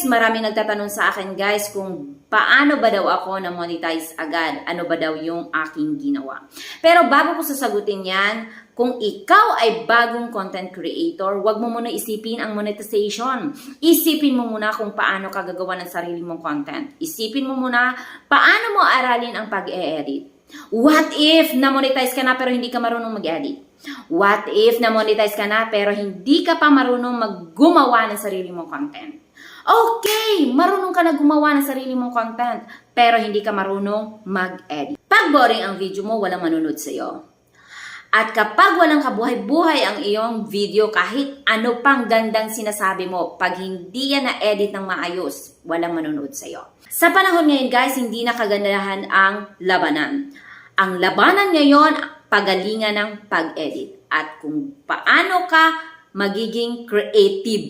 maraming nagtatanong sa akin guys kung paano ba daw ako na monetize agad? Ano ba daw yung aking ginawa? Pero bago ko sasagutin yan, kung ikaw ay bagong content creator, huwag mo muna isipin ang monetization. Isipin mo muna kung paano ka gagawa ng sarili mong content. Isipin mo muna paano mo aralin ang pag-e-edit. What if na-monetize ka na pero hindi ka marunong mag-edit? What if na-monetize ka na pero hindi ka pa marunong maggumawa ng sarili mong content? Okay, marunong ka na gumawa ng sarili mong content pero hindi ka marunong mag-edit. Pag boring ang video mo, walang manunod sa'yo. At kapag walang kabuhay-buhay ang iyong video, kahit ano pang gandang sinasabi mo, pag hindi yan na-edit ng maayos, walang manunod sa'yo. Sa panahon ngayon guys, hindi na kagandahan ang labanan. Ang labanan ngayon, pagalingan ng pag-edit. At kung paano ka magiging creative